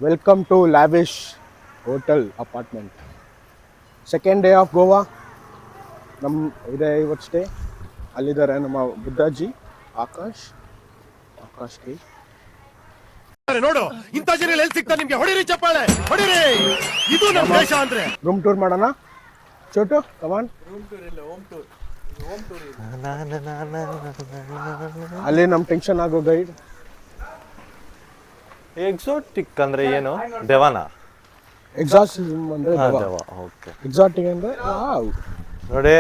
Welcome to lavish hotel apartment. Second day of Goa. ಇದೆ ಇವತ್ತು stay. ಅಲ್ಲಿದ್ದಾರೆ ನಮ್ಮ ಬುದ್ಧಾಜಿ, ಆಕಾಶ್ ಕೈ. ನೋಡು ಇಂಥ ಜನ ಎಲ್ಲಿ ಸಿಗ್ತಾರೆ ನಿಮ್ಗೆ? ಹೊಡಿರಿ ಚಪ್ಪಾಳೆ, ಹೊಡಿರಿ. ಇದು ನಮ್ಮ ದೇಶ ಅಂದ್ರೆ. ರೂಮ್ ಟೂರ್ ಮಾಡೋಣ. ಚೋಟು ಕಮಾನ್. ರೂಮ್ ಟೂರ್ ಇಲ್ಲ, ಹೋಮ್ ಟೂರ್. ಅಲ್ಲಿ ನಮ್ಮ ಟೆನ್ಷನ್ ಆಗೋ ಗೈಡ್. ಎಕ್ಸಾಟಿಕ್ ಅಂದ್ರೆ ಏನು? ದೆವಾನ. ಎಕ್ಸಾಟಿಸಮ್ ಅಂದ್ರೆ ದೆವಾ. ಓಕೆ. ಎಕ್ಸಾಟಿಕ್ ಅಂದ್ರೆ ವಾವ್. ನೋಡಿ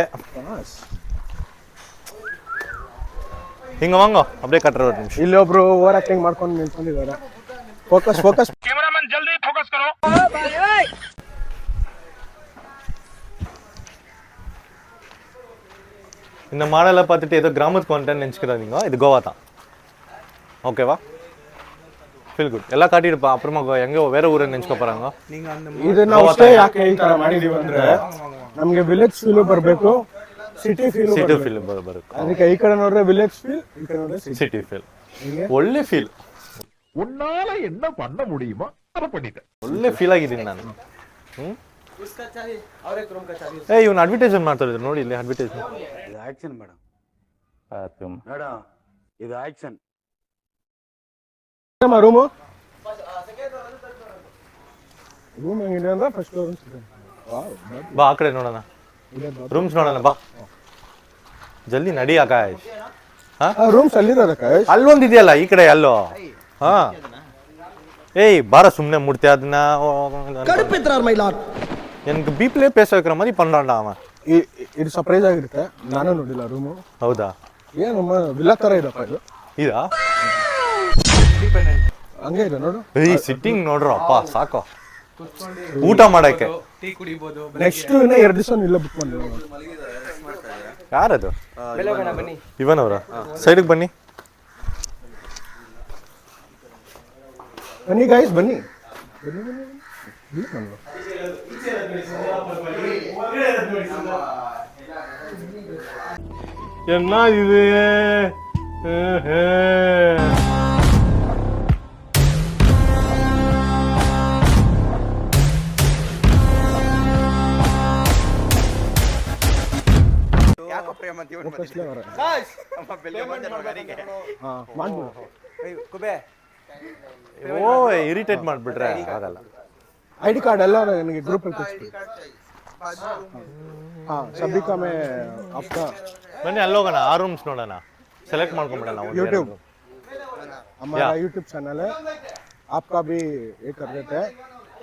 ಹಿಂಗ ವಾಂಗೋ ಅಪ್ಡೇ ಕಟ್ಟರ ಒಂದು ನಿಮಿಷ. ಇಲ್ಲಿ ಒಬ್ರು ಓವರ್ ಆಕ್ಟಿಂಗ್ ಮಾಡ್ಕೊಂಡು ನಿಂತ್ಕೊಂಡಿದ್ದಾರೆ. Focus focus. ಕ್ಯಾಮೆರಾಮನ್ ಜಲ್ದಿ ಫೋಕಸ್ ಕರೋ. இந்த மாடலை பார்த்துட்டு ஏதோ கிராமத்துக்கு வந்துட்டேன்னு நினச்சிக்கிறாதீங்க. இது கோவா தான். ஓகேவா? Feel good. ಎಲ್ಲ ಕಾಟಿಡಪ್ಪ. ಅப்புறமா ಹೆಂಗೆ ಬೇರೆ ಊರನ್ನ ನೆನ್ಸ್ಕೊ ಬರಂಗ. ಇದು ನಾವು ಸ್ಟೇ ಯಾಕೆ ಈ ತರ ಮಾಡಿದೀವಿ ಅಂದ್ರೆ ನಮಗೆ ವಿಲೇಜ್ ಫೀಲ್ ಬರಬೇಕು, ಸಿಟಿ ಫೀಲ್ ಬರಬೇಕು. ಅದಕ್ಕೆ ಈ ಕಡೆ ನೋಡ್ರೆ ವಿಲೇಜ್ ಫೀಲ್, ಈ ಕಡೆ ನೋಡ್ರೆ ಸಿಟಿ ಫೀಲ್. ಒಳ್ಳೆ ಫೀಲ್. ಉನ್ನಾಲ ಎನ್ನ ಪಣ್ಣ ಮುಡಿಯುಮಾ ಅದ ಪಂಡಿತ. ಒಳ್ಳೆ ಫೀಲ್ ಆಗಿದ್ದೀನಿ ನಾನು. ಏ ಇವನು ಅಡ್ವರ್ಟೈಸ್ಮೆಂಟ್ ಮಾಡ್ತಾ ಇದ್ರು ನೋಡಿ, ಇಲ್ಲಿ ಅಡ್ವರ್ಟೈಸ್ಮೆಂಟ್. ಇದು ಆಕ್ಷನ್ ಮೇಡಮ್. ಮೇಡಮ್ ಇದು ಆಕ್ಷನ್. ರೂಮು ರೂಮ್ ಹೆಂಗಿದೆ ಅಂದ್ರೆ ಫಸ್ಟ್ ಫ್ಲೋರ್. ಬಾ ಆ ಕಡೆ ನೋಡೋಣ, ರೂಮ್ಸ್ ನೋಡೋಣ ಬಾ. ಜಲ್ದಿ ನಡಿ ಆಕಾಶ್. ರೂಮ್ಸ್ ಅಲ್ಲಿರೋದ ಆಕಾಶ್? ಅಲ್ಲೊಂದು ಇದೆಯಲ್ಲ ಈ ಕಡೆ ಅಲ್ಲೋ. ಹಾ ஏய் பார சும்னே முடித்து அதுனா கடுப்பேத்துறார் மயிலாட். எனக்கு பீப்லே பேச வைக்கிற மாதிரி பண்றான்டா அவன். ಇದು ಸರ್ಪ್ರೈಸ್ ಆಗಿರುತ್ತೆ. ನಾನು ನೋಡಿಲ್ಲ ರೂಮು. ಹೌದಾ? ಏನು ನಮ್ಮ ವಿಲ್ಲಾ ತರ ಇದಪ್ಪ ಇದು. ಇದಾ? ಹಂಗೆ ಇದೆ ನೋಡು. ಏಯ್ ಸಿಟ್ಟಿಂಗ್ ನೋಡ್ರೋ ಅಪ್ಪ ಸಾಕು. ಊಟ ಮಾಡಕ್ಕೆ ಟೀ ಕುಡಿಬಹುದು. ನೆಕ್ಸ್ಟ್ ಇನ್ನ 2 ದಿವಸ ಇಲ್ಲ ಬುಕ್ ಮಾಡಿ. ಯಾರದು? ಬನ್ನಿ. ಇವನವರ ಸೈಡ್ಗೆ ಬನ್ನಿ. ಬನ್ನಿ ಗೈಸ್ ಬನ್ನಿ. ಚೆನ್ನಾಗಿದೆ. ಓ ಇರಿಟೇಟ್ ಮಾಡ್ಬಿಟ್ರೆ ಆಗಲ್ಲ. ಐಡಿ ಕಾರ್ಡ್ ಎಲ್ಲ ನನಗೆ ಗ್ರೂಪ್ ಅಲ್ಲಿ ಕಳಿಸ್ಬಿಡಿ. सभी का मैं आपका ಬನ್ನಿ ಅಲ್ಲಿ ಹೋಗೋಣ. ಆ ರೂಮ್ಸ್ ನೋಡೋಣ, ಸೆಲೆಕ್ಟ್ ಮಾಡ್ಕೊಂಡ್ಬಿಡೋಣ. यूट्यूब हमारा यूट्यूब चैनल है, आपका भी ये कर देते हैं.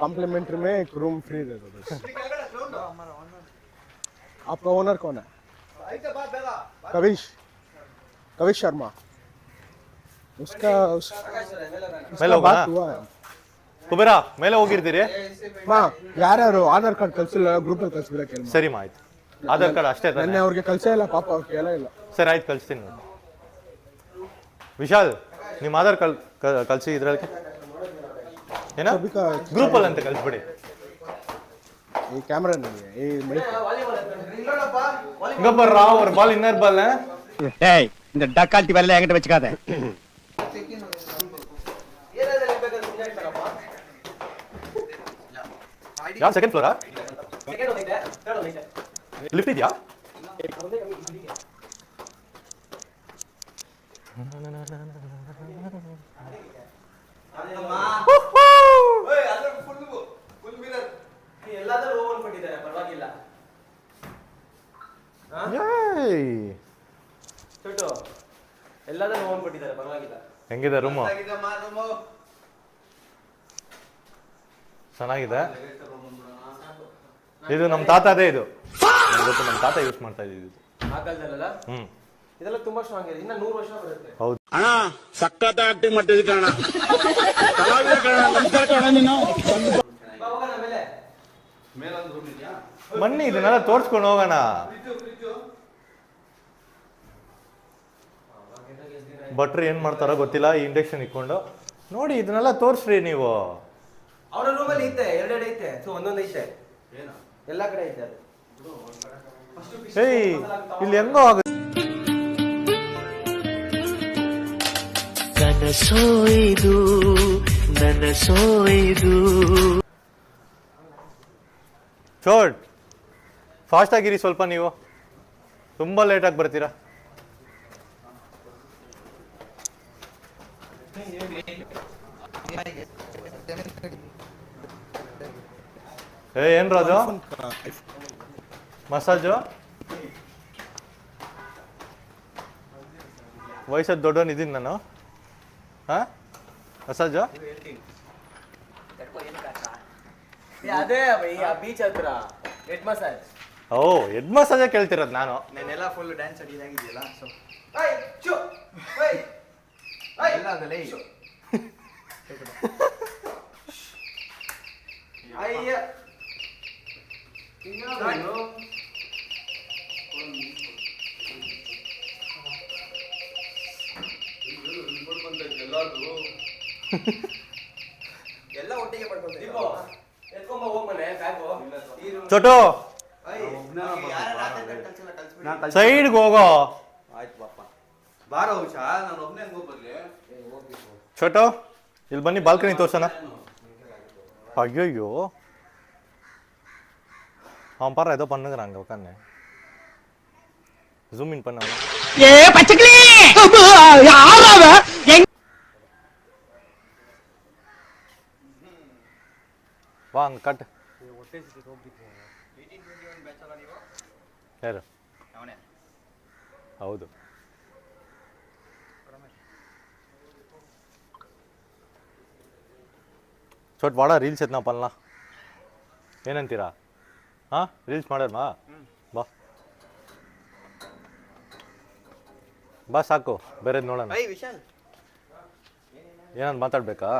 कॉम्प्लीमेंट्री में एक रूम फ्री दे दो बस. आपका ओनर कौन है? कविश शर्मा. उसका ಮೇಲೆ ಹೋಗೋಣ. बात हुआ है. ಕುಬೇರ ಮೇಲೆ ಹೋಗಿರ್ತೀರಿ? ಯಾರ್ಯಾರು ಆಧಾರ್ ಕಾರ್ಡ್ ಕಳ್ಸಿಲ್ಲ ಗ್ರೂಪ್ ಅಲ್ಲಿ ಕಳ್ಸ್ಬಿಡಕ್ಕೆ. ಸರಿ ಆಯ್ತು. ಆಧಾರ್ ಕಾರ್ಡ್ ಅಷ್ಟೇ ತಾನೆ? ನೆನ್ನೆ ಅವ್ರಿಗೆ ಕಳ್ಸೇ ಇಲ್ಲ ಪಾಪ, ಅವ್ರಿಗೆ ಕೇಳ ಇಲ್ಲ. ಸರಿ ಆಯ್ತು ಕಳಿಸ್ತೀನಿ. ವಿಶಾಲ್ ನಿಮ್ಮ ಆಧಾರ್ ಕಾರ್ಡ್ ಕಳಿಸಿ ಇದ್ರಲ್ಲಿ ಏನ ಗ್ರೂಪ್ ಅಲ್ಲಿ ಅಂತ ಕಳಿಸ್ಬಿಡಿ. ಈ ಕ್ಯಾಮ್ರಾ ನನಗೆ ಈ ಮೈಕ್ இங்க பாருடா ஒரு பால் இன்னர் பால். ஏய் இந்த டக்கால்ட்டி வேலையில என்கிட்ட வச்சுக்காத. ಯಾರು ಸೆಕೆಂಡ್ ಫ್ಲೋರಾ? ಲಿಫ್ಟ್ ಇದೆಯಾ? ಹೆಂಗಿದೆ ರೂಮು? ಚೆನ್ನಾಗಿದೆ. ಇದು ನಮ್ಮ ತಾತದೇ. ಇದು ನಮ್ಮ ತಾತ ಯೂಸ್ ಮಾಡ್ತಾ ಇದ್ದೀವಿ. ಇದೆಲ್ಲ ತುಂಬಾ ಸ್ಟ್ರಾಂಗ್ ಇದೆ. ಇನ್ನ 100 ವರ್ಷ ಬರುತ್ತೆ. ಹೌದು ಅಣ್ಣ ಸಕ್ಕತ್ತ ಆಕ್ಟಿಂಗ್ ಮಾಡ್ತಿದ್ದೆ ಕಣ. ಕಲಾವಿದ ಕಣ, ನಮಸ್ಕಾರ ಕಣ ನೀನು. ಬನ್ನಿ ಇದನ್ನೆಲ್ಲ ತೋರ್ಸ್ಕೊಂಡು ಹೋಗೋಣ. ಭಟ್ರು ಏನ್ ಮಾಡ್ತಾರೋ ಗೊತ್ತಿಲ್ಲ, ಈ ಇಂಡಕ್ಷನ್ ಇಟ್ಕೊಂಡು ನೋಡಿ. ಇದನ್ನೆಲ್ಲ ತೋರ್ಸ್ರಿ ನೀವು. ಅವರ ರೂಮಲ್ಲಿ ಐತೆ, 2 ಐತೆ. ಸೊ ಒಂದೊಂದು ಐತೆ, ಎಲ್ಲ ಕಡೆ ಐತೆ ಅದು. ಏಯ್ ಇಲ್ಲಿ ಹೆಂಗೋ ಆಗುತ್ತೆ. ಕನಸೋ ಇದು ಕನಸೋ ಇದು. ಚೋಟ್ ಫಾಸ್ಟ್ ಆಗಿರಿ ಸ್ವಲ್ಪ, ನೀವು ತುಂಬ ಲೇಟಾಗಿ ಬರ್ತೀರಾ. ಏನ್ರ ಅದು ಮಸಾಜು? ವಯಸ್ಸಲ್ಲಿ ದೊಡ್ಡವನ್ ಇದೀನಿ ನಾನು. ಹಾ ಮಸಾಜು ಅದೇ ಬೀಚ್ ಹತ್ರ ಹೆಡ್ ಮಸಾಜ್. ಓ ಹೆಡ್ ಮಸಾಜೇ ಕೇಳ್ತಿರೋದು ನಾನು. ನೆನೆಲ್ಲ ಫುಲ್ ಡ್ಯಾನ್ಸ್ ಅಡಿದಾಗಿದೆಯಲ್ಲ ಸೊ ಎಲ್ಲ ಅದಲ್ಲ ಅಯ್ಯ ಎಲ್ಲ ಒಟ್ಟಿಗೆ ಪಡ್ಕೊಂತೀವಿ. ಎತ್ಕೊಂಬ ಹೋಗ್ ಮನೆ ಬ್ಯಾಗು. ಚೋಟು ಸೈಡ್ಗೆ ಹೋಗೋ. ಆಯ್ತು ಪಾಪ ಬಾರೋ ಹುಷಾ, ನಾನು ಒಬ್ಬನೇ ಹಂಗೆ ಹೋಗ್ಬರ್ಲಿ. ಚೋಟು ಇಲ್ಲಿ ಬನ್ನಿ, ಬಾಲ್ಕನಿ ತೋರ್ಸೋಣ. ஐயோ அவன் பாரு ஏதோ பண்ணுகிறாங்க உட்காந்து. ஜூம் இன் பண்ண வா அங்க காட்டு. ಯಾರು? ಹೌದು. ಚೋಟ್ ವಾಡ ರೀಲ್ಸ್ ಎತ್ನಾ ಪಲ್ನಾ ಏನಂತೀರಾ? ಹಾಂ ರೀಲ್ಸ್ ಮಾಡೋಣ ಬಾ ಬಾ ಸಾಕು, ಬೇರೆದು ನೋಡೋಣ. ಏನಂತ ಮಾತಾಡ್ಬೇಕಾ?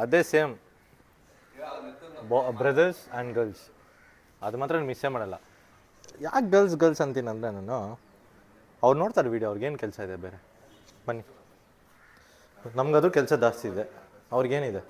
ಅದೇ ಸೇಮ್ ಬ್ರದರ್ಸ್ ಆ್ಯಂಡ್ ಗರ್ಲ್ಸ್, ಅದು ಮಾತ್ರ ಮಿಸ್ಸೇ ಮಾಡಲ್ಲ. ಯಾಕೆ ಗರ್ಲ್ಸ್ ಅಂತೀನಂದರೆ ನಾನು, ಅವ್ರು ನೋಡ್ತಾರೆ ವೀಡಿಯೋ, ಅವ್ರಿಗೇನು ಕೆಲಸ ಇದೆ ಬೇರೆ? ಬನ್ನಿ, ನಮಗದು ಕೆಲಸ ಜಾಸ್ತಿ ಇದೆ, ಅವ್ರಿಗೇನಿದೆ?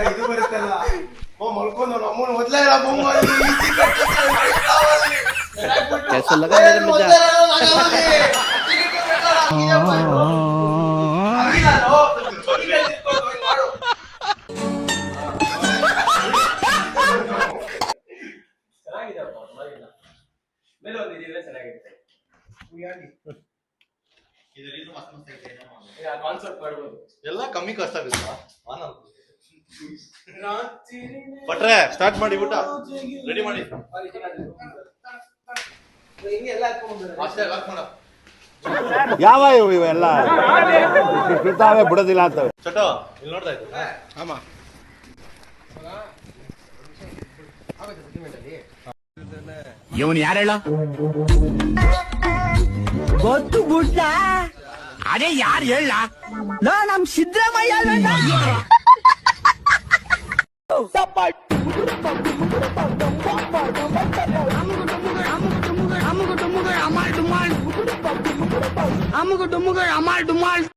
ಇದು ಬರುತ್ತಲ್ಲ ಮಲ್ಕೊಂಡು ಅಮ್ಮನ ಮೊದಲೇ ಎಲ್ಲ ಕಮ್ಮಿ ಕಷ್ಟ ಆಗುತ್ತಾ? ಪಟ್ರೆ ಸ್ಟಾರ್ಟ್ ಮಾಡಿ, ಊಟ ರೆಡಿ ಮಾಡಿ. ಯಾವ ಇವೆಲ್ಲ ಬಿಡ್ತಾವೆ ಬಿಡೋದಿಲ್ಲ ಅಂತವೆ. ಚಟೋ ಇಲ್ಲಿ ನೋಡ್ತಾ ಇತ್ತು. ಆಮಾ ಇವನು ಯಾರು ಹೇಳ? ಗೊತ್ತು ಗುಡ್ಡ ಅದೇ ಯಾರು ಹೇಳ? ನಮ್ ಸಿದ್ದರಾಮಯ್ಯ ಅಮ್ಮಗ ಡುಮ್ಮಗ ಅಮಾಲ್ ಡುಮಾಲ್